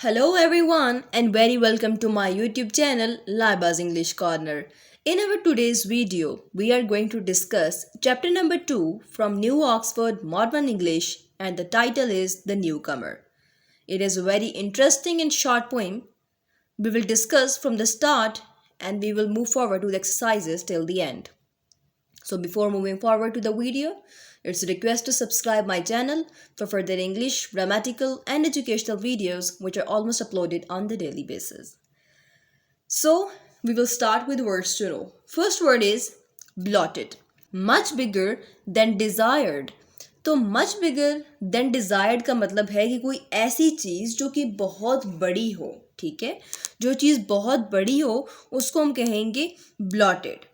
Hello everyone and very welcome to my YouTube channel Laiba's English Corner. In our today's video, we are going to discuss chapter number 2 from New Oxford Modern English and the title is The Newcomer. It is a very interesting and short poem. We will discuss from the start and we will move forward to the exercises till the end. So before moving forward to the video, it's a request to subscribe my channel for further English, grammatical and educational videos which are almost uploaded on the daily basis. So we will start with words to know. First word is blotted. Much bigger than desired. तो much bigger than desired का मतलब है कि कोई ऐसी चीज़ जो कि बहुत बड़ी हो, ठीक है, जो चीज़ बहुत बड़ी हो उसको हम कहेंगे blotted.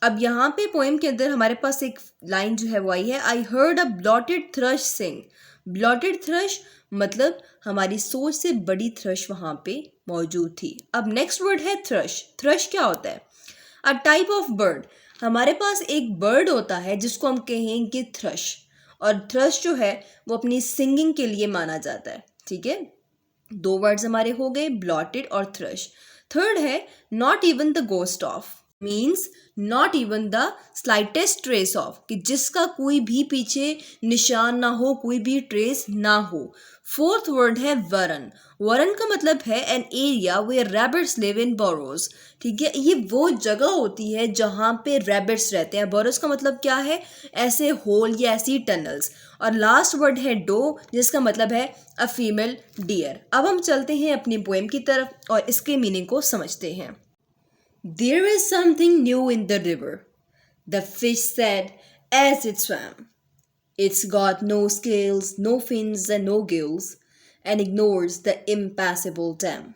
अब यहाँ पे पोएम के अंदर हमारे पास एक लाइन जो है वो आई है, I heard a bloated thrush sing. Bloated thrush मतलब हमारी सोच से बड़ी थ्रश वहाँ पे मौजूद थी. अब नेक्स्ट वर्ड है थ्रश. थ्रश क्या होता है? A type of bird. हमारे पास एक बर्ड होता है जिसको हम कहेंगे थ्रश, और थ्रश जो है वो अपनी सिंगिंग के लिए माना जाता है. ठीक है, दो वर्ड्स हमारे हो गए, ब्लॉटेड और थ्रश. थर्ड है not even the ghost of. Means not even the slightest trace of, कि जिसका कोई भी पीछे निशान ना हो, कोई भी ट्रेस ना हो. फोर्थ वर्ड है वरन. वरन का मतलब है an area where rabbits live in burrows. ठीक है, ये वो जगह होती है जहाँ पे रैबिट्स रहते हैं. बोरोज का मतलब क्या है? ऐसे होल या ऐसी टनल्स. और लास्ट वर्ड है डो, जिसका मतलब है अ फीमेल डियर. अब हम चलते हैं अपनी पोएम की तरफ और इसके मीनिंग को समझते हैं. There is something new in the river, the fish said as it swam. It's got no scales, no fins, and no gills, and ignores the impassable dam.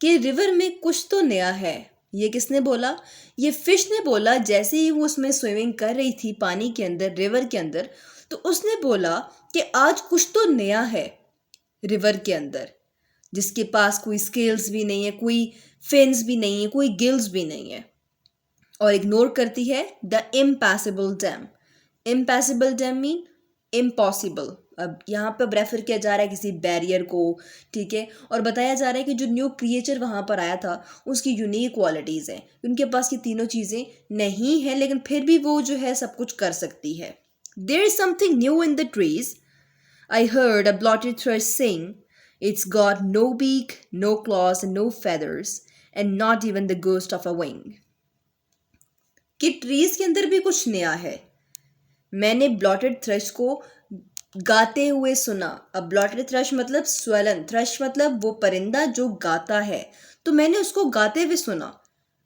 कि रिवर में कुछ तो नया है. ये किसने बोला? ये फिश ने बोला. जैसे ही वो उसमें स्विमिंग कर रही थी पानी के अंदर, रिवर के अंदर, तो उसने बोला कि आज कुछ तो नया है रिवर के अंदर, जिसके पास कोई स्केल्स भी नहीं है, कोई फिन्स भी नहीं है, कोई गिल्स भी नहीं है, और इग्नोर करती है the impassable dam. Impassable dam mean impossible. अब यहाँ पर रेफर किया जा रहा है किसी बैरियर को, ठीक है, और बताया जा रहा है कि जो न्यू क्रिएचर वहाँ पर आया था उसकी यूनिक क्वालिटीज़ हैं. उनके पास ये तीनों चीज़ें नहीं हैं, लेकिन फिर भी वो जो है सब कुछ कर सकती है. There is something new in the trees. I heard a bloated thrush sing. It's got no beak, no claws, and no feathers, and not even the ghost of a wing. कि ट्रीज के अंदर भी कुछ नया है. मैंने blotted thrust को गाते हुए सुना. अब ब्लॉटेड थ्रश मतलब स्वलन, थ्रश मतलब वो परिंदा जो गाता है. तो मैंने उसको गाते हुए सुना,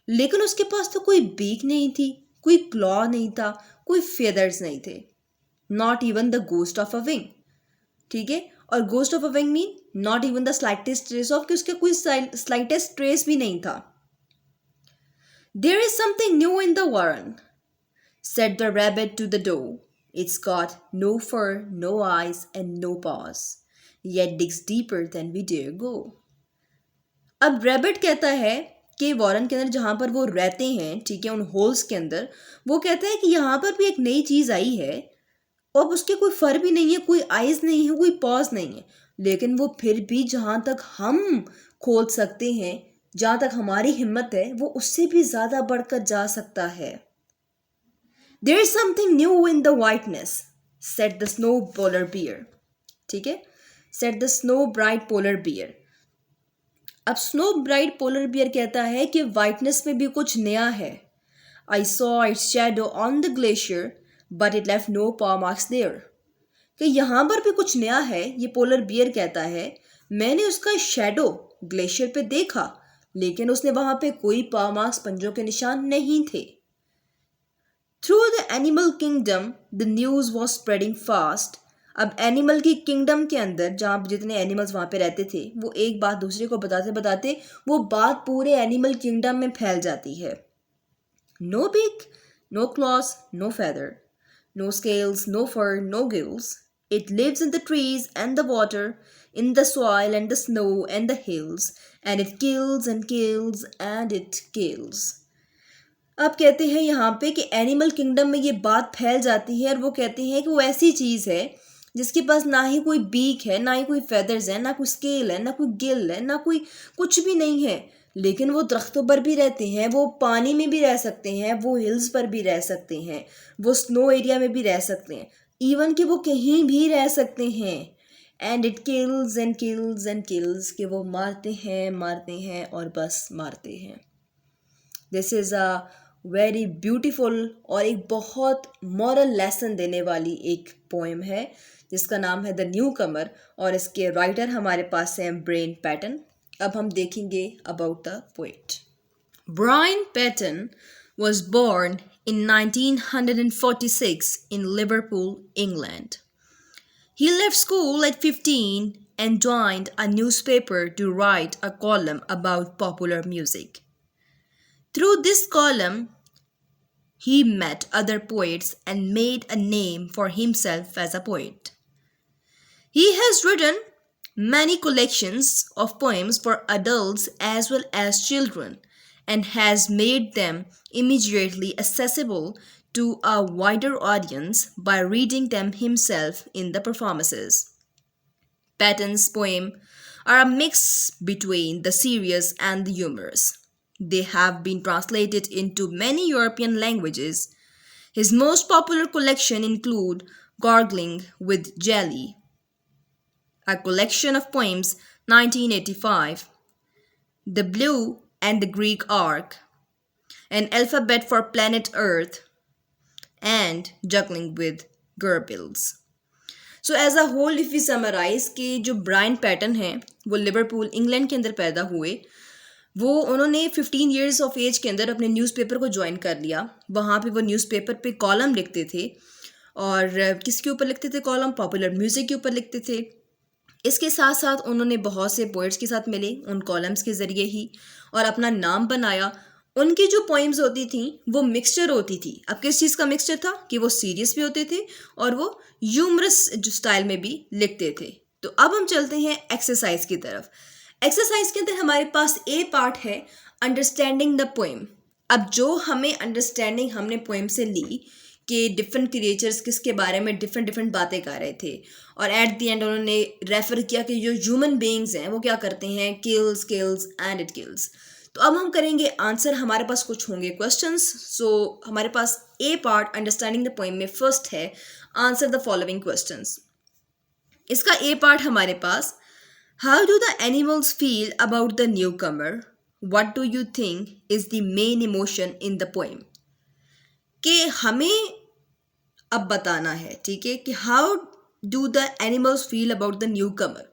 लेकिन उसके पास तो कोई बीक नहीं थी, कोई क्लॉ नहीं था, कोई फेदर्स नहीं थे. Not even the ghost of a wing. ठीक है, और ghost of a wing mean not even the slightest trace of, कि उसका कोई स्लाइटेस्ट ट्रेस भी नहीं था. There is something new in the warren, said the rabbit to the door. It's got no fur, no eyes and no paws, yet digs deeper than we dare go. अब rabbit कहता है कि Warren के अंदर जहाँ पर वो रहते हैं, ठीक है, उन होल्स के अंदर, वो कहता है कि यहाँ पर भी एक नई चीज़ आई है. अब उसके कोई फर भी नहीं है, कोई आइज नहीं है, कोई पॉज नहीं है, लेकिन वो फिर भी जहाँ तक हम खोद सकते हैं, जहाँ तक हमारी हिम्मत है, वो उससे भी ज़्यादा बढ़कर जा सकता है. There is something new in the whiteness, said the snow polar bear. ठीक है, said the snow bright polar bear. अब स्नो ब्राइट पोलर बियर कहता है कि वाइटनेस में भी कुछ नया है. I saw its shadow on the glacier but it left no paw marks there. कि यहाँ पर भी कुछ नया है. ये पोलर बियर कहता है मैंने उसका शेडो ग्लेशियर पे देखा, लेकिन उसने वहां पे कोई paw marks, पंजों के निशान नहीं थे. Through the animal kingdom the news was spreading fast. अब एनिमल की किंगडम के अंदर जहाँ जितने एनिमल्स वहाँ पे रहते थे, वो एक बात दूसरे को बताते बताते वो बात पूरे एनिमल किंगडम में फैल जाती है. No beak, no claws, no feather, no scales, no fur, no gills. It lives in the trees and the water, in the soil and the snow and the hills, and it kills and kills and it kills. अब कहते हैं यहाँ पे कि animal kingdom में ये बात फैल जाती है और वो कहते हैं कि वो ऐसी चीज़ है जिसके पास ना ही कोई बीक है, ना ही कोई फेदर्स है, ना कोई स्केल है, ना कोई गिल है, ना कोई कुछ भी नहीं है, लेकिन वो दरख्तों पर भी रहते हैं, वो पानी में भी रह सकते हैं, वो हिल्स पर भी रह सकते हैं, वो स्नो एरिया में भी रह सकते हैं, इवन कि वो कहीं भी रह सकते हैं। And it kills and kills and kills, कि वो मारते हैं और बस मारते हैं। This is a very beautiful और एक बहुत मॉरल लेसन देने वाली एक पोएम है जिसका नाम है द न्यू कमर, और इसके राइटर हमारे पास हैं ब्रायन पैटन। अब हम देखेंगे about the poet. Brian Patten was born in 1946 in Liverpool, England. He left school at 15 and joined a newspaper to write a column about popular music. Through this column, he met other poets and made a name for himself as a poet. He has written many collections of poems for adults as well as children and has made them immediately accessible to a wider audience by reading them himself in the performances. Patton's poems are a mix between the serious and the humorous. They have been translated into many European languages. His most popular collection include Gargling with Jelly, a collection of poems 1985, The Blue and the Greek Ark, An Alphabet for Planet Earth, and Juggling with Gorbils. So as a whole if we summarize कि जो Brian pattern हैं वो Liverpool England के अंदर पैदा हुए। वो उन्होंने 15 ईयर्स ऑफ एज के अंदर अपने न्यूज़पेपर को ज्वाइन कर लिया। वहाँ पे वो न्यूज़पेपर पे कॉलम लिखते थे, और किसके ऊपर लिखते थे कॉलम? पॉपुलर म्यूज़िक के ऊपर लिखते थे। इसके साथ साथ उन्होंने बहुत से पोइट्स के साथ मिले उन कॉलम्स के ज़रिए ही, और अपना नाम बनाया। उनकी जो पोइम्स होती थी वो मिक्सचर होती थी। अब किस चीज़ का मिक्सचर था कि वो सीरियस भी होते थे और वो ह्यूमरस जो स्टाइल में भी लिखते थे। तो अब हम चलते हैं एक्सरसाइज की तरफ। एक्सरसाइज के अंदर हमारे पास ए पार्ट है अंडरस्टैंडिंग द पोएम। अब जो हमें अंडरस्टैंडिंग हमने पोएम से ली कि डिफरेंट क्रिएचर्स किसके बारे में डिफरेंट बातें कर रहे थे, और एट द एंड उन्होंने रेफर किया कि जो ह्यूमन बीइंग्स हैं वो क्या करते हैं, किल्स एंड इट किल्स। तो अब हम करेंगे आंसर। हमारे पास कुछ होंगे क्वेश्चंस। सो हमारे पास A part understanding the poem में फर्स्ट है आंसर द फॉलोइंग क्वेश्चंस। इसका ए पार्ट हमारे पास, how do the animals feel about the newcomer, what do you think is the main emotion in the poem. कि हमें अब बताना है, ठीक है, कि how do the animals feel about the newcomer,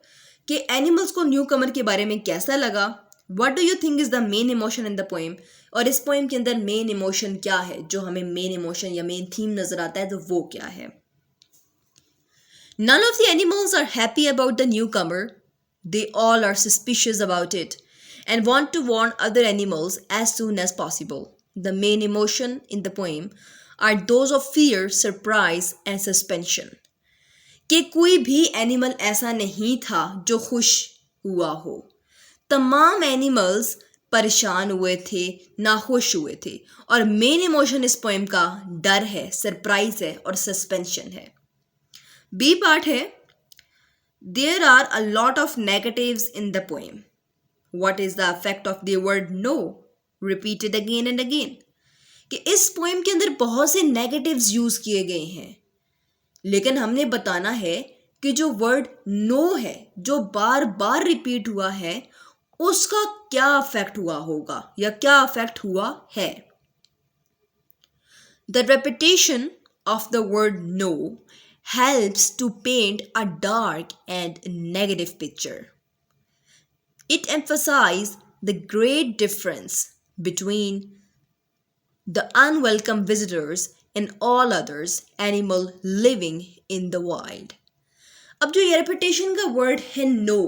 कि एनिमल्स को न्यू कमर के बारे में कैसा लगा। What do you think is the main emotion in the poem, और इस पोएम के अंदर मेन इमोशन क्या है, जो हमें मेन इमोशन या मेन थीम नजर आता है तो वो क्या है। None of the animals are happy about the newcomer. They all are suspicious about it and want to warn other animals as soon as possible. The main emotion in the poem are those of fear, surprise and suspension. कि कोई भी animal ऐसा नहीं था जो खुश हुआ हो। तमाम एनिमल्स परेशान हुए थे, नाखुश हुए थे, और मेन इमोशन इस पोएम का डर है, सरप्राइज है और सस्पेंशन है। बी पार्ट है, there are a lot of negatives in the poem. What is the effect of the word no repeated again and again. कि इस पोएम के अंदर बहुत से नेगेटिव्स यूज किए गए हैं, लेकिन हमने बताना है कि जो वर्ड नो है जो बार बार रिपीट हुआ है उसका क्या इफेक्ट हुआ होगा या क्या इफेक्ट हुआ है. The repetition of the word no helps to paint a dark and negative picture. It emphasizes the great difference between the unwelcome visitors and all others animal living in the wild. अब जो ये repetition का word है no,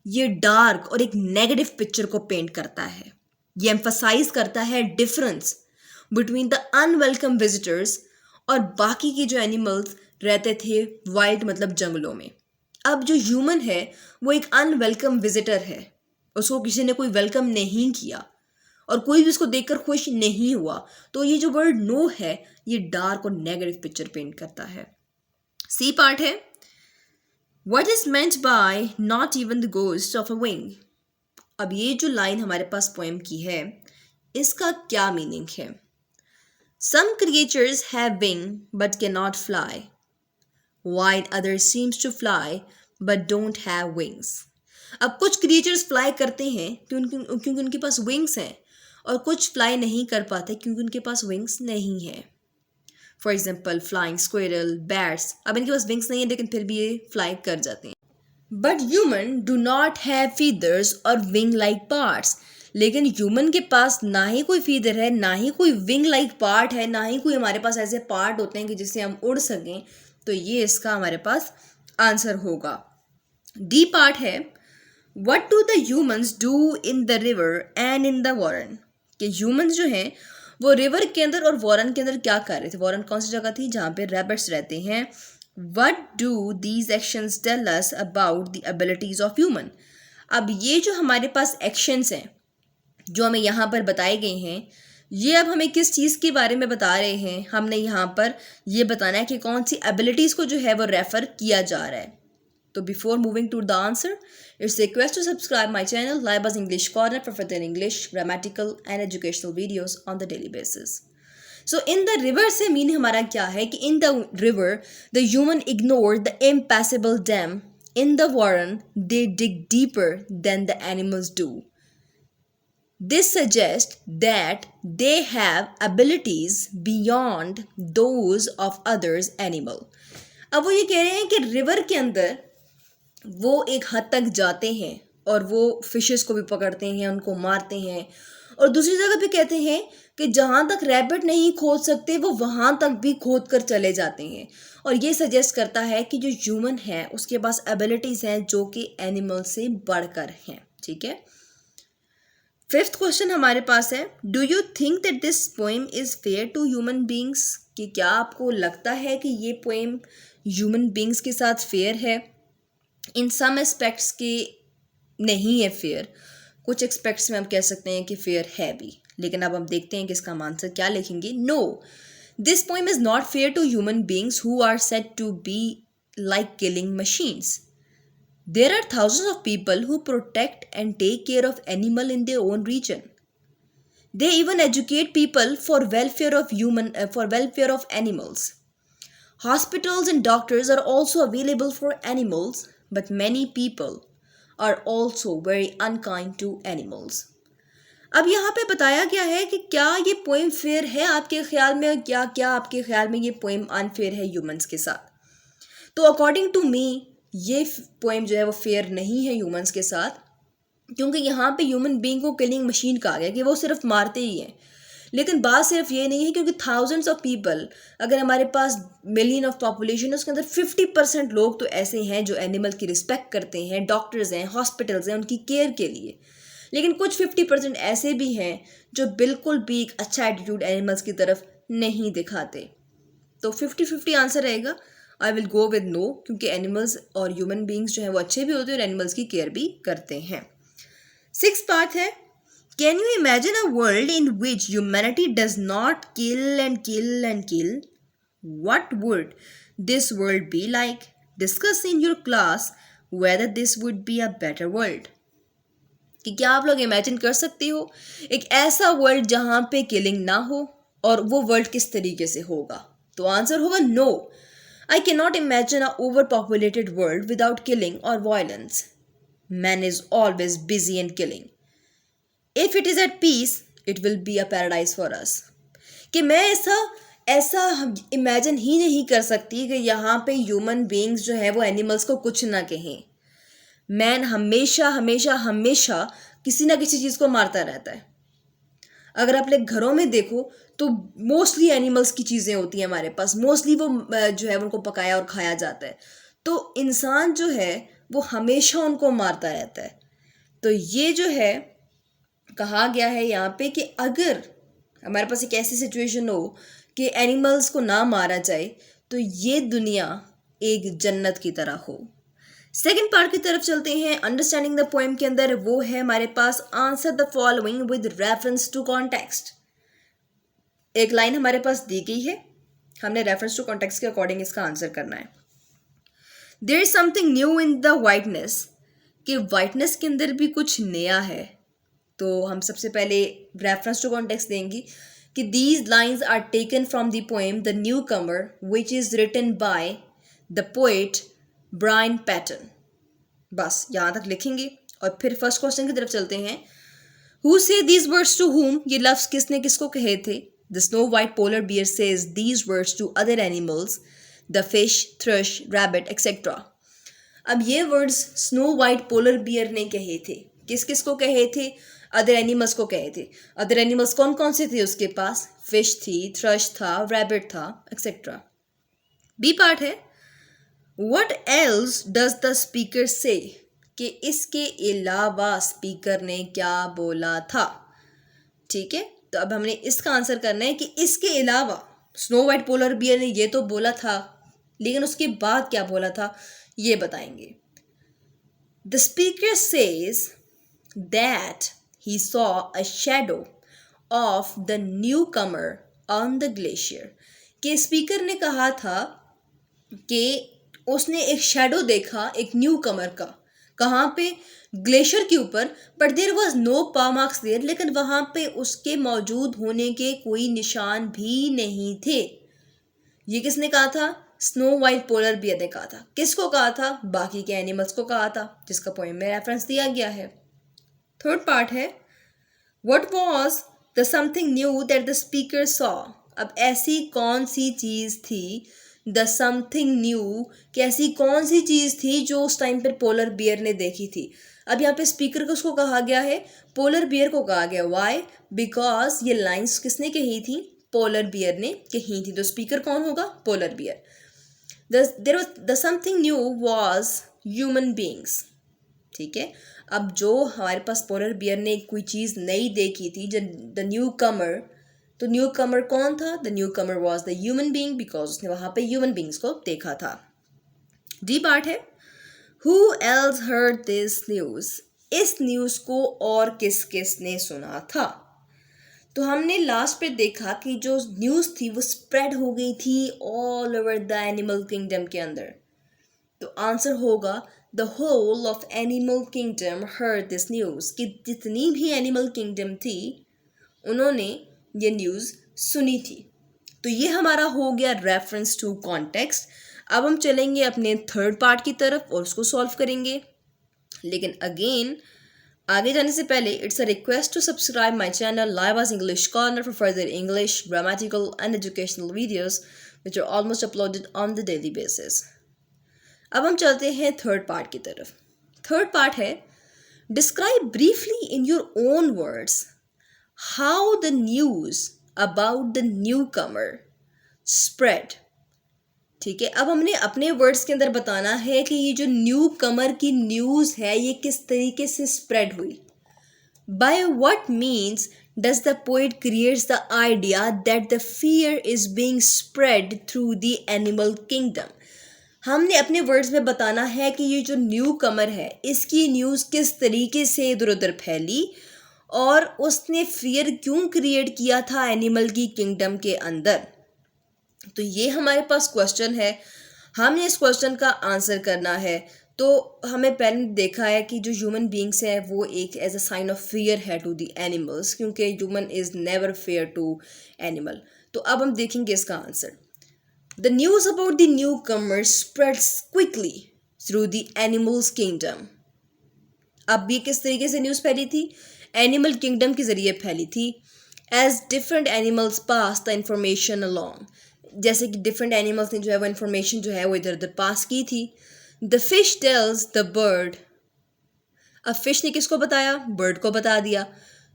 ये dark और एक negative picture को paint करता है. ये एम्फसाइज करता है difference between the unwelcome visitors और बाकी की जो एनिमल्स रहते थे वाइल्ड मतलब जंगलों में. अब जो ह्यूमन है वो एक अनवेलकम विजिटर है, उसको किसी ने कोई वेलकम नहीं किया और कोई भी उसको देखकर खुश नहीं हुआ. तो ये जो वर्ड नो है ये डार्क और नेगेटिव पिक्चर पेंट करता है. सी पार्ट है, What is meant by not even the ghost of a wing? अब ये जो लाइन हमारे पास पोएम की है इसका क्या मीनिंग है? Some creatures have wing but cannot fly, while others seems to fly but don't have wings. अब कुछ क्रिएचर्स फ्लाई करते हैं क्योंकि उनके पास विंग्स हैं और कुछ फ्लाई नहीं कर पाते क्योंकि उनके पास विंग्स नहीं है. For example flying squirrel, bats, अब इनके पास विंग्स नहीं है लेकिन फिर भी ये फ्लाई कर जाते हैं. But human do not have feathers और विंग लाइक पार्ट्स. लेकिन ह्यूमन के पास ना ही कोई फीदर है, ना ही कोई विंग लाइक पार्ट है, ना ही कोई हमारे पास ऐसे पार्ट होते हैं कि जिससे हम उड़ सकें. तो ये इसका हमारे पास आंसर होगा. डी पार्ट है what do the humans do in the river and in the Warren. कि ह्यूमंस जो हैं वो रिवर के अंदर और वॉरन के अंदर क्या कर रहे थे. वॉरन कौन सी जगह थी जहाँ पे रैबिट्स रहते हैं. What do these actions tell us about the abilities of human? अब ये जो हमारे पास एक्शंस हैं जो हमें यहाँ पर बताए गए हैं ये अब हमें किस चीज़ के बारे में बता रहे हैं. हमने यहाँ पर ये बताना है कि कौन सी एबिलिटीज़ को जो है वो रेफ़र किया जा रहा है. तो before moving to the answer it's request to subscribe my channel Laiba's English corner for further English grammatical and educational videos on the daily basis. So in the river से मीन हमारा क्या है कि in the river the human ignore the impassable dam. In the warren they dig deeper than the animals do. This suggest that they have abilities beyond those of others animal. अब वो ये कह रहे हैं कि रिवर के अंदर वो एक हद तक जाते हैं और वो फिशेस को भी पकड़ते हैं, उनको मारते हैं. और दूसरी जगह पे कहते हैं कि जहाँ तक रैबिट नहीं खोद सकते वो वहाँ तक भी खोद कर चले जाते हैं. और ये सजेस्ट करता है कि जो ह्यूमन है उसके पास एबिलिटीज़ हैं जो कि एनिमल से बढ़कर हैं. ठीक है. फिफ्थ क्वेश्चन हमारे पास है do you think that this poem is fair to human beings. कि क्या आपको लगता है कि ये पोएम ह्यूमन बींग्स के साथ फेयर है. इन सम एस्पेक्ट्स के नहीं है फेयर, कुछ एस्पेक्ट्स में हम कह सकते हैं कि फेयर है भी. लेकिन अब हम देखते हैं कि इसका आंसर क्या लिखेंगे. No, this poem is not fair to human beings who are said to be like killing machines. There are thousands of people who protect and take care of animal in their own region. They even educate people for welfare of animals. Hospitals and doctors are also available for animals, but many people are also very unkind to animals. अब यहाँ पे बताया गया है कि क्या ये poem fair है आपके ख्याल में, और क्या आपके ख्याल में ये पोएम अनफेयर है ह्यूमंस के साथ. तो अकॉर्डिंग टू मी ये पोएम जो है वो फेयर नहीं है ह्यूमंस के साथ, क्योंकि यहाँ पे ह्यूमन बीइंग को किलिंग मशीन कहा गया कि वो सिर्फ मारते ही हैं. लेकिन बात सिर्फ ये नहीं है, क्योंकि थाउजेंड्स ऑफ पीपल, अगर हमारे पास मिलियन ऑफ पॉपुलेशन है उसके अंदर 50% लोग तो ऐसे हैं जो एनिमल की रिस्पेक्ट करते हैं, डॉक्टर्स हैं, हॉस्पिटल्स हैं उनकी केयर के लिए. लेकिन कुछ 50% ऐसे भी हैं जो बिल्कुल भी एक अच्छा एटीट्यूड एनिमल्स की तरफ नहीं दिखाते. तो 50-50 आंसर रहेगा. I will go with no, क्योंकि एनिमल्स और ह्यूमन बींग्स जो हैं वो अच्छे भी होते हैं और एनिमल्स की केयर भी करते हैं. सिक्स पार्ट है can you imagine a world in which humanity does not kill and kill and kill. What would this world be like. Discuss in your class whether this would be a better world. कि क्या आप लोग imagine कर सकते हो एक ऐसा world जहाँ पे किलिंग ना हो, और वो वर्ल्ड किस तरीके से होगा. तो आंसर होगा no. I can not imagine a over populated world without killing और violence. Man is always busy and killing. If it is at peace, it will be a paradise for us. कि मैं ऐसा imagine ही नहीं कर सकती कि यहाँ पे ह्यूमन बीइंग्स जो है वो एनिमल्स को कुछ ना कहें. मैन हमेशा हमेशा हमेशा किसी ना किसी चीज़ को मारता रहता है. अगर आप लोग घरों में देखो तो मोस्टली एनिमल्स की चीज़ें होती हैं हमारे पास, मोस्टली वो जो है उनको पकाया और खाया जाता है. तो इंसान जो है वो हमेशा उनको मारता रहता है. तो ये जो है कहा गया है यहाँ पे कि अगर हमारे पास एक ऐसी सिचुएशन हो कि एनिमल्स को ना मारा जाए तो ये दुनिया एक जन्नत की तरह हो. सेकेंड पार्ट की तरफ चलते हैं. अंडरस्टैंडिंग द पोएम के अंदर वो है हमारे पास answer the following with reference to context. एक लाइन हमारे पास दी गई है, हमने रेफरेंस टू कॉन्टेक्स्ट के अकॉर्डिंग इसका आंसर करना है. There is something new in the whiteness, कि वाइटनेस के अंदर भी कुछ नया है। तो हम सबसे पहले रेफरेंस टू कॉन्टेक्स्ट देंगे कि these lines are taken from the poem the newcomer which is written by the poet Brian Patten. बस यहाँ तक लिखेंगे और फिर फर्स्ट क्वेश्चन की तरफ चलते हैं। हु से दीज वर्ड्स टू हुम, ये लफ्ज किसने किसको कहे थे? The snow white polar bear says these words to other animals, the fish, thrush, rabbit etcetera. अब ये words snow white polar bear ने कहे थे। किस किस को कहे थे? अदर एनिमल्स को कहे थे। अदर एनिमल्स कौन कौन से थे उसके पास? फिश थी, थ्रश था, रैबिट था एक्सेट्रा। बी पार्ट है, what else does the speaker से, कि इसके अलावा स्पीकर ने क्या बोला था। ठीक है, तो अब हमने इसका आंसर करना है कि इसके अलावा स्नो वाइट पोलर बियर ने ये तो बोला था, लेकिन उसके बाद क्या बोला था ये बताएंगे। The speaker says that he saw a shadow of the newcomer on the glacier, कि स्पीकर ने कहा था कि उसने एक शैडो देखा एक न्यू कमर का। कहाँ पे? ग्लेशियर के ऊपर। बट देयर वॉज नो पा मार्क्स देयर, लेकिन वहाँ पे उसके मौजूद होने के कोई निशान भी नहीं थे। ये किसने कहा था? स्नो वाइट पोलर बियर ने कहा था। किसको कहा था? बाकी के एनिमल्स को कहा था, जिसका पोएम में रेफरेंस दिया गया है। थर्ड पार्ट है, what was the something knew that the speaker saw. अब ऐसी कौन सी चीज़ थी, द समथिंग न्यू, कि ऐसी कौन सी चीज़ थी जो उस टाइम पर पोलर बियर ने देखी थी। अब यहाँ पे स्पीकर को उसको कहा गया है, पोलर बियर को कहा गया। वाई? बिकॉज ये लाइन्स किसने कही थी? पोलर बियर ने कही थी। तो स्पीकर कौन होगा? Polar bear. The something knew was human beings. ठीक है, अब जो हमारे पास पोलर बियर ने कोई चीज़ नई देखी थी, द न्यू कमर, तो न्यू कमर कौन था? The new Qamar was the human being, because उसने वहाँ पे ह्यूमन बींग्स को देखा था। डी पार्ट है, who else heard this news, इस न्यूज़ को और किस किस ने सुना था। तो हमने लास्ट पे देखा कि जो न्यूज़ थी वो स्प्रेड हो गई थी all over the animal kingdom के अंदर। तो आंसर होगा the whole of animal kingdom heard this news, कि जितनी भी एनिमल किंगडम थी उन्होंने ये न्यूज़ सुनी थी। तो ये हमारा हो गया रेफरेंस टू कॉन्टेक्स्ट। अब हम चलेंगे अपने थर्ड पार्ट की तरफ और उसको सॉल्व करेंगे। लेकिन अगेन आगे जाने से पहले it's a request to subscribe my channel Laiba's English corner for further English, grammatical and educational videos which are almost uploaded on the daily basis. अब हम चलते हैं थर्ड पार्ट की तरफ। थर्ड पार्ट है, describe briefly in your own words how the news about the newcomer spread. ठीक है, अब हमने अपने वर्ड्स के अंदर बताना है कि ये जो न्यू कमर की न्यूज़ है ये किस तरीके से स्प्रेड हुई। By what means does the poet creates the idea that the fear is being spread through the animal kingdom. हमने अपने वर्ड्स में बताना है कि ये जो न्यू कमर है इसकी न्यूज़ किस तरीके से इधर उधर फैली और उसने फियर क्यों क्रिएट किया था एनिमल की किंगडम के अंदर। तो ये हमारे पास क्वेश्चन है, हमने इस क्वेश्चन का आंसर करना है। तो हमें पहले देखा है कि जो ह्यूमन बींग्स हैं वो एक as a sign of fear है टू द एनिमल्स, क्योंकि human is never fair to animal. तो अब हम देखेंगे इसका answer. The news about the newcomer spreads quickly through the animals kingdom. अब ये किस तरीके से न्यूज़ फैली थी? एनिमल किंगडम के ज़रिए फैली थी। As different animals pass the information along, जैसे कि डिफरेंट एनिमल्स ने जो है वो इन्फॉर्मेशन जो है वो इधर उधर पास की थी। The fish tells the bird, अब फिश ने किसको बताया? बर्ड को बता दिया।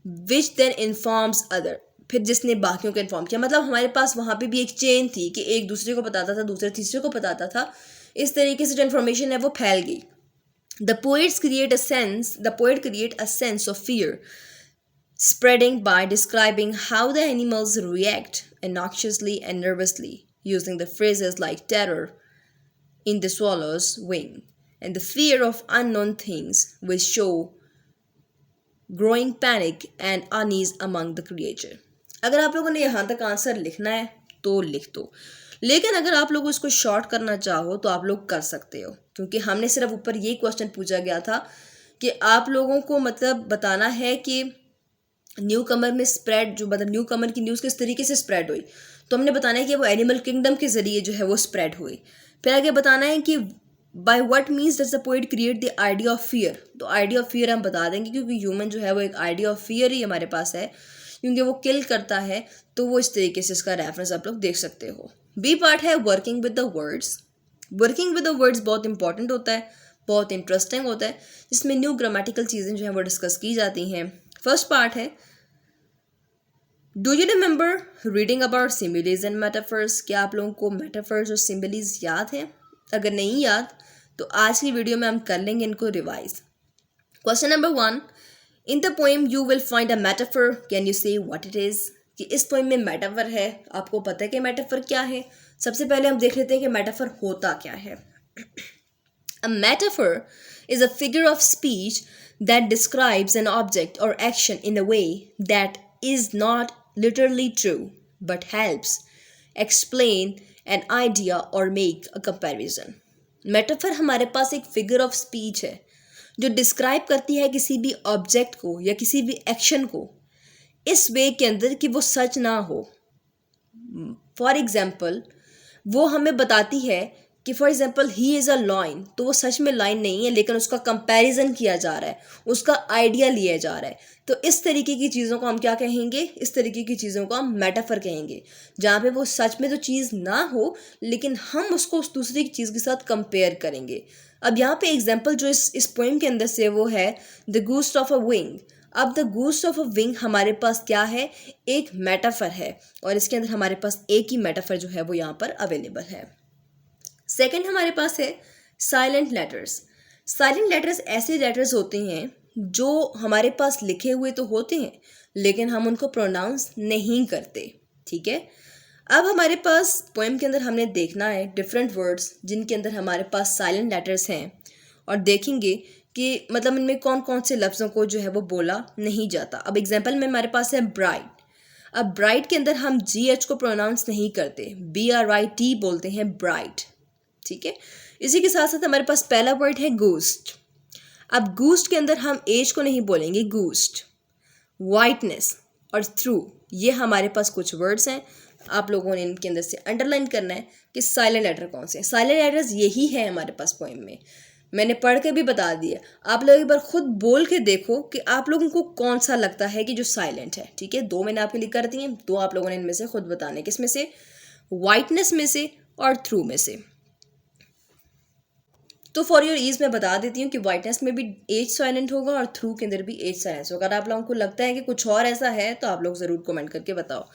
विच देन इन्फॉर्म्स अदर, फिर जिसने बाकियों को इन्फॉर्म किया। मतलब हमारे पास वहाँ पे भी एक चेन थी कि एक दूसरे को बताता था, दूसरे तीसरे को बताता था। इस तरीके से जो इन्फॉर्मेशन है वो फैल गई। The poet create a sense of fear, spreading by describing how the animals react anxiously and nervously, using the phrases like terror in the swallow's wing and the fear of unknown things, which show growing panic and unease among the creature. अगर आप लोगों ने यहाँ तक answer लिखना है तो लिख दो, लेकिन अगर आप लोग उसको शॉर्ट करना चाहो तो आप लोग कर सकते हो, क्योंकि हमने सिर्फ ऊपर ये क्वेश्चन पूछा गया था कि आप लोगों को मतलब बताना है कि न्यू कमर में स्प्रेड, जो मतलब न्यू कमर की न्यूज़ किस तरीके से स्प्रेड हुई, तो हमने बताना है कि वो एनिमल किंगडम के ज़रिए जो है वो स्प्रेड हुई। फिर आगे बताना है कि by what means does the poet create the idea of fear. तो आइडिया ऑफ फियर हम बता देंगे, क्योंकि ह्यूमन जो है वो एक आइडिया ऑफ फियर ही हमारे पास है, क्योंकि वो किल करता है। तो वो इस तरीके से इसका रेफरेंस आप लोग देख सकते हो। बी पार्ट है working with the words. Working with the words बहुत इंपॉर्टेंट होता है, बहुत इंटरेस्टिंग होता है, जिसमें न्यू ग्रामेटिकल चीज़ें जो हैं वो डिस्कस की जाती हैं। फर्स्ट पार्ट है do you remember reading about similes and metaphors. क्या आप लोगों को मेटाफर्स और सिमिलीज याद है? अगर नहीं याद तो आज की वीडियो में हम कर लेंगे इनको revise. Question number 1, in the poem you will find a metaphor, can you से व्हाट इट इज। कि इस पोएम में मेटाफर है, आपको पता है कि मेटाफर क्या है? सबसे पहले हम देख लेते हैं कि मेटाफर होता क्या है। A metaphor is a figure of speech that describes an object or action in a way that is not literally true but helps explain an idea or make a comparison. Metaphor हमारे पास एक figure of speech है जो describe करती है किसी भी object को या किसी भी एक्शन को इस वे के अंदर कि वो सच ना हो। फॉर एग्जाम्पल, वो हमें बताती है कि for example he is a line, तो वो सच में लाइन नहीं है, लेकिन उसका कंपैरिजन किया जा रहा है, उसका आइडिया लिया जा रहा है। तो इस तरीके की चीज़ों को हम क्या कहेंगे? इस तरीके की चीज़ों को हम मेटाफर कहेंगे, जहाँ पे वो सच में तो चीज़ ना हो, लेकिन हम उसको उस दूसरी चीज़ के साथ कंपेयर करेंगे। अब यहाँ पे एग्जाम्पल जो इस पोएम के अंदर से वो है द गूस्ट ऑफ अ विंग। अब द गूस्ट ऑफ अ विंग हमारे पास क्या है? एक मेटाफर है, और इसके अंदर हमारे पास एक ही मेटाफर जो है वो यहाँ पर अवेलेबल है। सेकंड हमारे पास है साइलेंट लेटर्स। साइलेंट लेटर्स ऐसे लेटर्स होते हैं जो हमारे पास लिखे हुए तो होते हैं, लेकिन हम उनको प्रोनाउंस नहीं करते। ठीक है, अब हमारे पास पोएम के अंदर हमने देखना है डिफरेंट वर्ड्स जिनके अंदर हमारे पास साइलेंट लेटर्स हैं, और देखेंगे कि मतलब इनमें कौन कौन से लफ्ज़ों को जो है वो बोला नहीं जाता। अब एग्जाम्पल में हमारे पास है ब्राइट। अब ब्राइट के अंदर हम GH को प्रोनाउंस नहीं करते, BRIT बोलते हैं ब्राइट। ठीक है, इसी के साथ साथ हमारे पास पहला वर्ड है गूस्ट। अब गूस्ट के अंदर हम एज को नहीं बोलेंगे, गूस्ट। वाइटनेस और थ्रू, ये हमारे पास कुछ वर्ड्स हैं, आप लोगों ने इनके अंदर से अंडरलाइन करना है कि साइलेंट लेटर कौन से हैं। साइलेंट लेटर्स यही है हमारे पास पोएम में, मैंने पढ़ के भी बता दिया। आप लोग एक बार खुद बोल के देखो कि आप लोगों को कौन सा लगता है कि जो साइलेंट है। ठीक है, 2 मैंने आपके लिए कर दिए, 2 आप लोगों ने इनमें से खुद बताने, किस में से? वाइटनेस में से और थ्रू में से। तो फॉर योर ईज मैं बता देती हूँ कि वाइटनेस में भी एज साइलेंट होगा और थ्रू के अंदर भी एज साइलेंस होगा। अगर आप लोगों को लगता है कि कुछ और ऐसा है तो आप लोग ज़रूर कमेंट करके बताओ।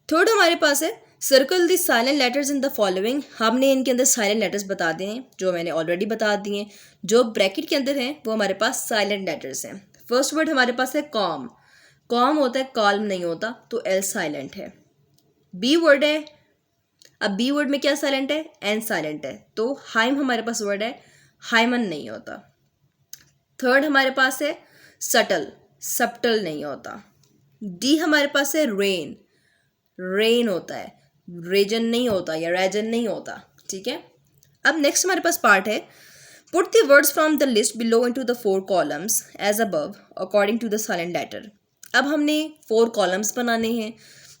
थर्ड हमारे पास है circle the silent letters in the following. हमने इनके अंदर साइलेंट लेटर्स बता दिए हैं, जो मैंने ऑलरेडी बता दिए हैं। जो ब्रैकेट के अंदर हैं वो हमारे पास साइलेंट लेटर्स हैं। फर्स्ट वर्ड हमारे पास है कॉम। कॉम होता है, कॉल्म नहीं होता, तो एल साइलेंट है। बी वर्ड है, अब बी वर्ड में क्या साइलेंट है? एन साइलेंट है, तो हाइम हमारे पास वर्ड है, हाइमन नहीं होता। थर्ड हमारे पास है सटल, सप्टल नहीं होता। डी हमारे पास है रेन, रेन होता है, रेजन नहीं होता या रेजन नहीं होता। ठीक है, अब नेक्स्ट हमारे पास पार्ट है put the words from the list below into the 4 columns as above according to the silent letter. अब हमने 4 कॉलम्स बनाने हैं।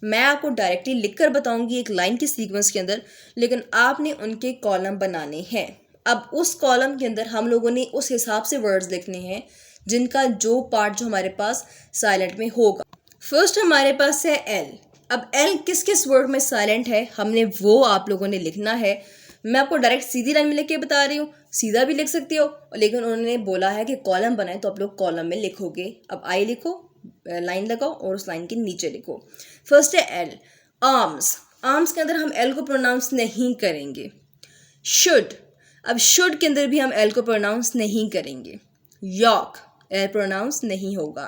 मैं आपको डायरेक्टली लिखकर बताऊंगी एक लाइन के सीक्वेंस के अंदर, लेकिन आपने उनके कॉलम बनाने हैं। अब उस कॉलम के अंदर हम लोगों ने उस हिसाब से वर्ड्स लिखने हैं जिनका जो पार्ट जो हमारे पास साइलेंट में होगा। फर्स्ट हमारे पास है एल। अब एल किस किस वर्ड में साइलेंट है हमने वो आप लोगों ने लिखना है। मैं आपको डायरेक्ट सीधी लाइन में लिख के बता रही हूँ, सीधा भी लिख सकती हो, लेकिन उन्होंने बोला है कि कॉलम बनाए तो आप लोग कॉलम में लिखोगे। अब आई लिखो, लाइन लगाओ और उस लाइन के नीचे लिखो। फर्स्ट है एल, आर्म्स। आर्म्स के अंदर हम एल को प्रोनाउंस नहीं करेंगे। शुड, अब शुड के अंदर भी हम एल को प्रोनाउंस नहीं करेंगे। यॉक, एल प्रोनाउंस नहीं होगा।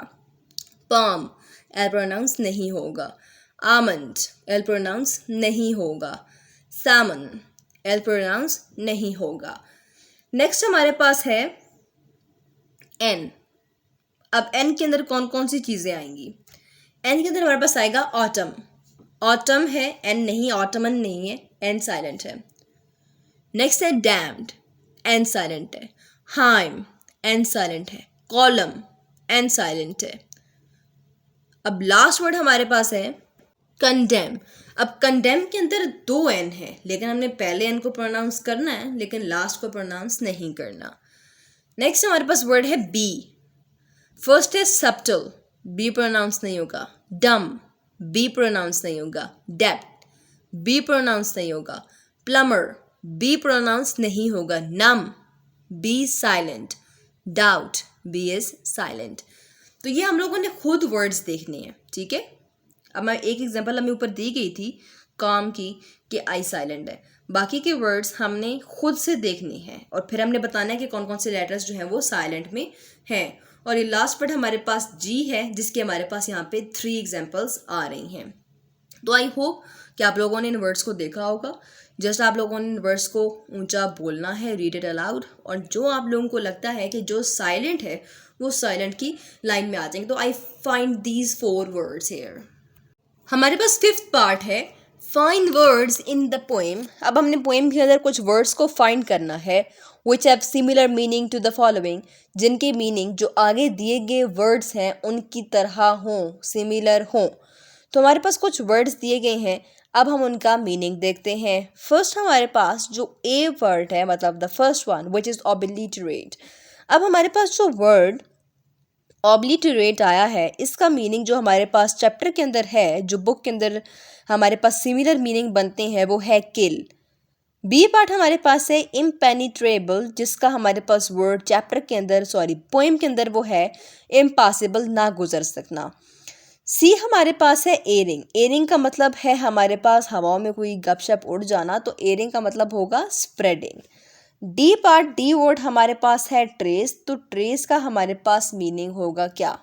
पाम, एल प्रोनाउंस नहीं होगा। आमंड, एल प्रोनाउंस नहीं होगा। सैमन, एल प्रोनाउंस नहीं होगा। नेक्स्ट हमारे पास है एन। अब एन के अंदर कौन कौन सी चीज़ें आएंगी? एन के अंदर हमारे पास आएगा ऑटम। ऑटम है, एन नहीं, ऑटमन नहीं है, एन साइलेंट है। नेक्स्ट है डैम्ड, एन साइलेंट है। हाइम, एन साइलेंट है। कॉलम, एन साइलेंट है। अब लास्ट वर्ड हमारे पास है कंडेम। अब कंडेम के अंदर 2 एन है, लेकिन हमने पहले एन को प्रोनाउंस करना है लेकिन लास्ट को प्रोनाउंस नहीं करना। नेक्स्ट हमारे पास वर्ड है बी। फर्स्ट है सबटल, बी प्रोनाउंस नहीं होगा। डम, बी प्रोनाउंस नहीं होगा। डेप्थ, बी प्रोनाउंस नहीं होगा। प्लमर, बी प्रोनाउंस नहीं होगा। Numb, B silent. Doubt, B is silent. तो ये हम लोगों ने खुद वर्ड्स देखने हैं, ठीक है। अब मैं एक एग्जांपल हमें ऊपर दी गई थी काम की कि आई साइलेंट है। बाकी के वर्ड्स हमने खुद से देखने हैं और फिर हमने बताना है कि कौन कौन से लेटर्स जो हैं वो साइलेंट में हैं। और ये लास्ट वर्ड हमारे पास जी है, जिसके हमारे पास यहाँ पे 3 एग्जांपल्स आ रही हैं। तो आई होप कि आप लोगों ने इन वर्ड्स को देखा होगा। जस्ट आप लोगों ने इन वर्ड्स को ऊंचा बोलना है, रीड इट अलाउड, और जो आप लोगों को लगता है कि जो साइलेंट है वो साइलेंट की लाइन में आ जाएंगे। तो I find these 4 words here. हमारे पास 5th पार्ट है find words in the poem. अब हमने पोएम के अंदर कुछ वर्ड्स को फाइंड करना है which have similar meaning to the following, जिनके मीनिंग जो आगे दिए गए वर्ड्स हैं उनकी तरह हों, सिमिलर हों। तो हमारे पास कुछ वर्ड्स दिए गए हैं, अब हम उनका मीनिंग देखते हैं। फर्स्ट हमारे पास जो ए वर्ड है, मतलब the first one which is obliterate. अब हमारे पास जो वर्ड ऑब्लिटरेट आया है, इसका मीनिंग जो हमारे पास चैप्टर के अंदर है, जो बुक के अंदर हमारे पास सिमिलर मीनिंग बनते हैं, वो है किल। बी पार्ट हमारे पास है इम्पेनिट्रेबल, जिसका हमारे पास वर्ड चैप्टर के अंदर पोएम के अंदर वो है इम्पॉसिबल, ना गुजर सकना। सी हमारे पास है एयरिंग। एयरिंग का मतलब है हमारे पास हवाओं में कोई गपशप उड़ जाना, तो एयरिंग का मतलब होगा spreading. D part, D word हमारे पास है ट्रेस। तो ट्रेस का हमारे पास मीनिंग होगा क्या?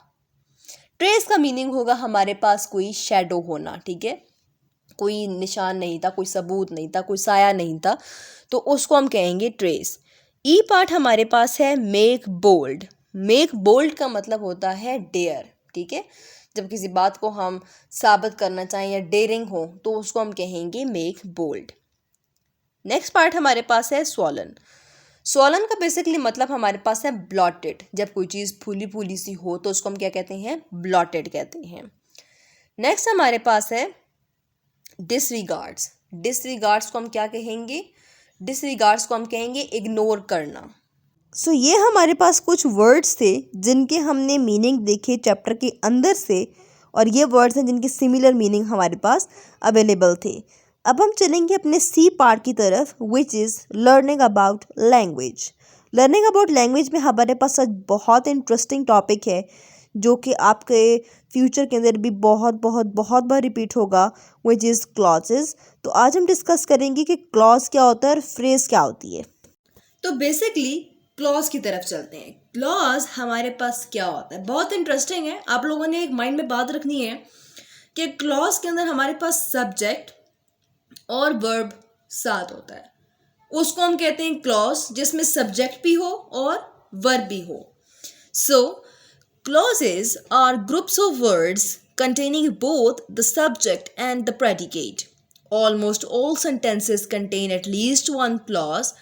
ट्रेस का मीनिंग होगा हमारे पास कोई शेडो होना, ठीक है, कोई निशान नहीं था, कोई सबूत नहीं था, कोई साया नहीं था, तो उसको हम कहेंगे ट्रेस। ई पार्ट हमारे पास है मेक बोल्ड। मेक बोल्ड का मतलब होता है डेयर, ठीक है, जब किसी बात को हम साबित करना चाहें या डेयरिंग हो तो उसको हम कहेंगे मेक बोल्ड। नेक्स्ट पार्ट हमारे पास है स्वॉलन। स्वॉलन का बेसिकली मतलब हमारे पास है ब्लॉटेड। जब कोई चीज़ फूली फूली सी हो तो उसको हम क्या कहते हैं? ब्लॉटेड कहते हैं। नेक्स्ट हमारे पास है डिसरिगार्ड्स। डिसरिगार्ड्स को हम क्या कहेंगे? डिसरिगार्ड्स को हम कहेंगे इग्नोर करना। सो ये हमारे पास कुछ वर्ड्स थे जिनके हमने मीनिंग देखे चैप्टर के अंदर से, और ये वर्ड्स हैं जिनके सिमिलर मीनिंग हमारे पास अवेलेबल थे। अब हम चलेंगे अपने सी पार्ट की तरफ, which is learning about language. Learning about language में हमारे पास आज बहुत इंटरेस्टिंग टॉपिक है जो कि आपके फ्यूचर के अंदर भी बहुत बार रिपीट होगा, विच इज़ क्लॉजेज। तो आज हम डिस्कस करेंगे कि क्लॉज क्या होता है और फ्रेज क्या होती है। तो बेसिकली क्लॉज की तरफ चलते हैं। क्लॉज हमारे पास क्या होता है? बहुत इंटरेस्टिंग है। आप लोगों ने एक माइंड में बात रखनी है कि क्लॉज के अंदर हमारे पास सब्जेक्ट और वर्ब साथ होता है, उसको हम कहते हैं क्लॉज, जिसमें सब्जेक्ट भी हो और वर्ब भी हो। So clauses are groups of words containing both the subject and the predicate. Almost all sentences contain at least one clause.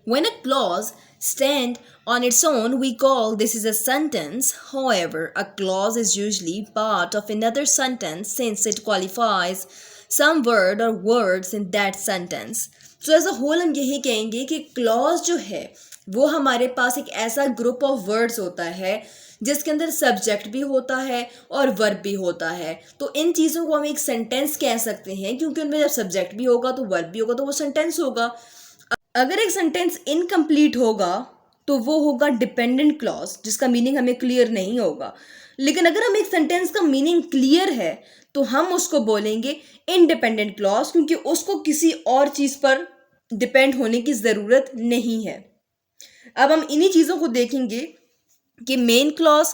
When a clause stands on its own, we call this is a sentence. However, a clause is usually part of another sentence since it qualifies some word or words in that sentence. So as a whole हम यही कहेंगे कि clause जो है वो हमारे पास एक ऐसा ग्रुप ऑफ वर्ड्स होता है जिसके अंदर सब्जेक्ट भी होता है और वर्ब भी होता है। तो इन चीज़ों को हम एक सेंटेंस कह सकते हैं, क्योंकि उनमें जब सब्जेक्ट भी होगा तो वर्ब भी होगा, तो वो सेंटेंस होगा। अगर एक सेंटेंस इनकम्प्लीट होगा तो वो होगा डिपेंडेंट क्लॉज, जिसका मीनिंग हमें क्लियर नहीं होगा। लेकिन अगर हम एक सेंटेंस का मीनिंग क्लियर है तो हम उसको बोलेंगे इंडिपेंडेंट क्लॉज, क्योंकि उसको किसी और चीज़ पर डिपेंड होने की ज़रूरत नहीं है। अब हम इन्हीं चीज़ों को देखेंगे कि main clause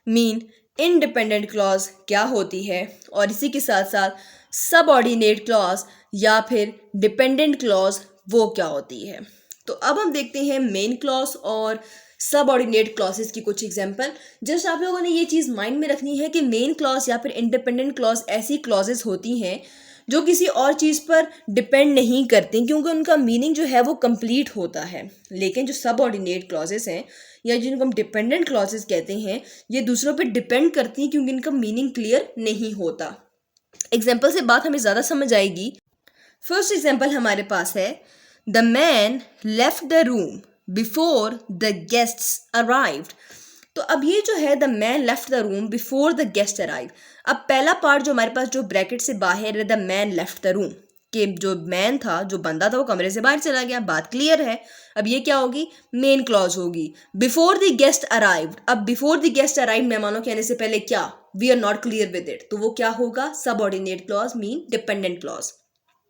mean independent clause क्या होती है, और इसी के साथ साथ सबऑर्डिनेट क्लॉज या फिर डिपेंडेंट क्लॉज वो क्या होती है। तो अब हम देखते हैं मेन क्लॉज और सबऑर्डिनेट क्लॉजेस की कुछ एग्जांपल। जस्ट आप लोगों ने ये चीज़ माइंड में रखनी है कि मेन क्लॉज या फिर इंडिपेंडेंट क्लॉज ऐसी क्लॉजेस होती हैं जो किसी और चीज़ पर डिपेंड नहीं करती क्योंकि उनका मीनिंग जो है वो कंप्लीट होता है। लेकिन जो सबऑर्डिनेट क्लॉजेस हैं या जिनको हम डिपेंडेंट क्लॉजेस कहते हैं, ये दूसरों पर डिपेंड करती हैं क्योंकि इनका मीनिंग क्लियर नहीं होता। एग्जाम्पल से बात हमें ज़्यादा समझ आएगी। फर्स्ट एग्जाम्पल हमारे पास है, the man left the room before the guests arrived. तो अब ये जो है the man left the room before the guest arrive, अब पहला पार्ट जो हमारे पास जो ब्रैकेट से बाहर है, the man left the room, कि जो मैन था, जो बंदा था, वो कमरे से बाहर चला गया, बात क्लियर है। अब ये क्या होगी, मेन क्लॉज होगी। बिफोर द गेस्ट अराइव्ड, अब बिफोर द गेस्ट अराइव मेहमानों के आने से पहले क्या, we are not clear with it, तो वो क्या होगा, subordinate clause mean dependent clause.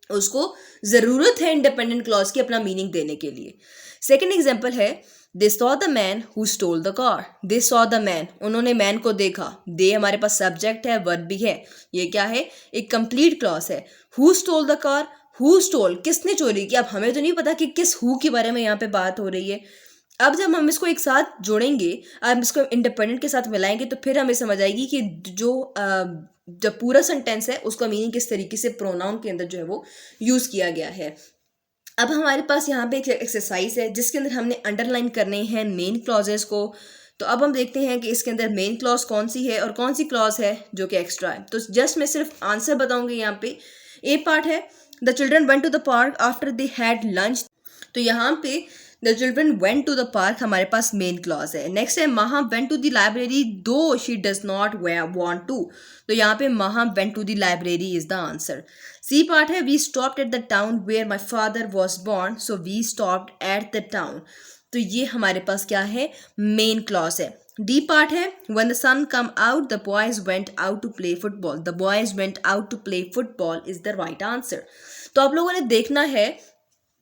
उसको जरूरत है इंडिपेंडेंट क्लॉज की अपना मीनिंग देने के लिए। सेकेंड एग्जाम्पल है, they saw the man who stole the car. They saw the man, उन्होंने मैन को देखा। दे हमारे पास सब्जेक्ट है, वर्ब भी है, ये क्या है, एक कंप्लीट क्लॉज है। Who stole the car, who stole, किसने चोरी की। अब हमें तो नहीं पता कि किस हु के बारे में यहाँ पे बात हो रही है। अब जब हम इसको एक साथ जोड़ेंगे, अब इसको इंडिपेंडेंट के साथ मिलाएंगे, तो फिर हमें समझ आएगी कि जो पूरा सेंटेंस है उसका मीनिंग किस तरीके से प्रोनाउन के अंदर जो है वो यूज़ किया गया है। अब हमारे पास यहाँ पे एक एक्सरसाइज है जिसके अंदर हमने अंडरलाइन करने हैं मेन क्लॉजेस को। तो अब हम देखते हैं कि इसके अंदर मेन क्लॉज कौन सी है और कौन सी क्लॉज है जो कि एक्स्ट्रा है। तो जस्ट मैं सिर्फ आंसर बताऊंगी। यहाँ पे ए पार्ट है, the children went to the park after they had lunch. तो यहाँ पे the children went to the park हमारे पास मेन क्लॉज है। नेक्स्ट है, Maha went to the library though she does not want to. तो यहाँ पे Maha went to the library is the answer. C part है, we stopped at the town where my father was born, so we stopped at the town. तो ये हमारे पास क्या है, मेन क्लॉज है। डी पार्ट है, when the sun come out the boys went out to play football, the boys went out to play football is the right answer। तो आप लोगों ने देखना है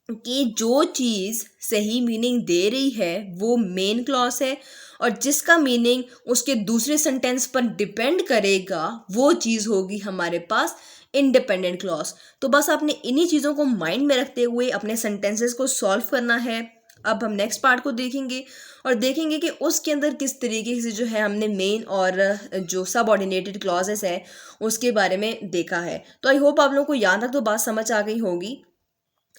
कि जो चीज़ सही मीनिंग दे रही है वो मेन क्लॉज है और जिसका मीनिंग उसके दूसरे सेंटेंस पर डिपेंड करेगा वो चीज़ होगी हमारे पास इंडिपेंडेंट क्लॉज। तो बस आपने इन्हीं चीज़ों को माइंड में रखते हुए अपने सेंटेंसेस को सॉल्व करना है। अब हम नेक्स्ट पार्ट को देखेंगे और देखेंगे कि उसके अंदर किस तरीके से जो है हमने मेन और जो सबऑर्डिनेटेड क्लॉजेस है उसके बारे में देखा है। तो आई होप आप लोगों को यहाँ तक तो बात समझ आ गई होगी।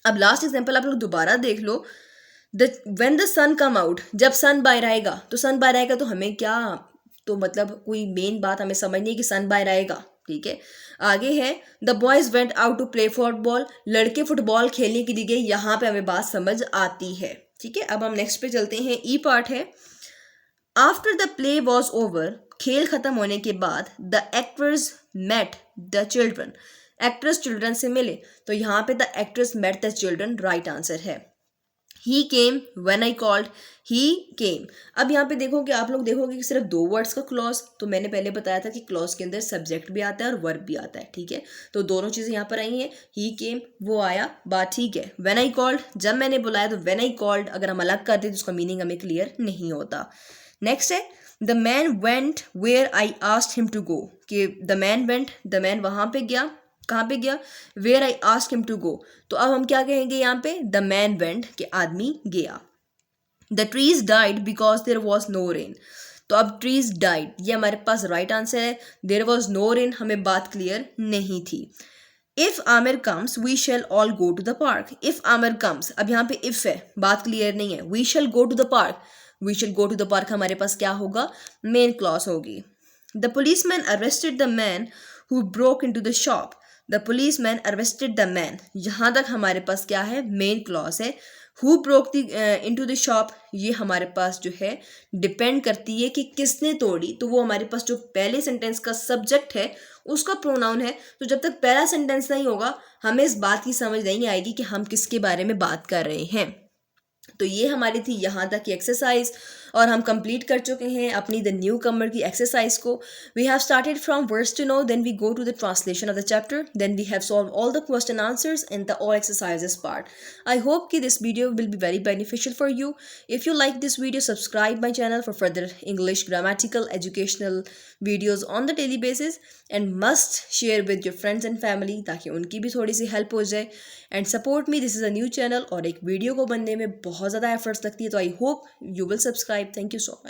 अब लास्ट एग्जाम्पल आप लोग दोबारा देख लो, when the sun come out, जब सन बाहर आएगा, तो सन बाहर आएगा तो हमें क्या, तो मतलब कोई मेन बात हमें समझनी है कि सन बाहर आएगा, ठीक है। आगे है, the boys went out to play football, लड़के फुटबॉल खेलने के लिए गए, यहाँ पे हमें बात समझ आती है, ठीक है। अब हम नेक्स्ट पे चलते हैं। ई पार्ट है, after the play was over, खेल खत्म होने के बाद, the actors met the children, actress children से मिले, तो यहाँ पे the actress met the children right answer है। He came when I called, he came. अब यहाँ पे देखोगे, आप लोग देखोगे कि सिर्फ दो वर्ड्स का क्लॉज, तो मैंने पहले बताया था कि क्लॉज के अंदर सब्जेक्ट भी आता है और वर्ब भी आता है, ठीक है। तो दोनों चीज़ें यहाँ पर आई हैं, ही केम वो आया, बात ठीक है। व्हेन आई कॉल्ड, जब मैंने बुलाया, तो व्हेन आई कॉल्ड अगर हम अलग करते तो उसका मीनिंग हमें क्लियर नहीं होता। नेक्स्ट है, the man went where I asked him to go, कि the man went, the man वहाँ पे गया, कहाँ पे गया, where I asked him to go. तो अब हम क्या कहेंगे यहाँ पे, द मैन वेंट, कि आदमी गया। The trees died because there was no rain, तो अब ट्रीज डाइड ये हमारे पास राइट आंसर है। देयर वॉज नो रेन हमें बात क्लियर नहीं थी। If Aamir comes we shall all go to the park, if Aamir comes, अब यहाँ पे इफ है, बात क्लियर नहीं है। We shall go to the park, we shall go to the park हमारे पास क्या होगा, मेन क्लॉज होगी। The policeman arrested the man who broke into the shop, the policeman arrested the man, यहाँ तक हमारे पास क्या है, मेन क्लॉज है। Who broke into the shop, ये हमारे पास जो है डिपेंड करती है कि किसने तोड़ी, तो वो हमारे पास जो पहले सेंटेंस का सब्जेक्ट है उसका प्रोनाउन है। तो जब तक पहला सेंटेंस नहीं होगा हमें इस बात की समझ नहीं आएगी कि हम किसके बारे में बात कर रहे हैं। तो ये हमारी थी यहाँ तक की एक्सरसाइज और हम कंप्लीट कर चुके हैं अपनी द न्यू कमर की एक्सरसाइज को। We have started from words to know, then we go to the translation of the chapter, then we have solve all the question answers in the all exercises part. I hope कि this video will be very beneficial for you. If you like this video, subscribe my channel for further English grammatical educational videos on the daily basis and must share with your friends and family ताकि उनकी भी थोड़ी सी help हो जाए। And support me, this is a new channel और एक video को बनने में बहुत ज़्यादा एफर्ट्स लगती है, तो I hope you will subscribe. Thank you so much.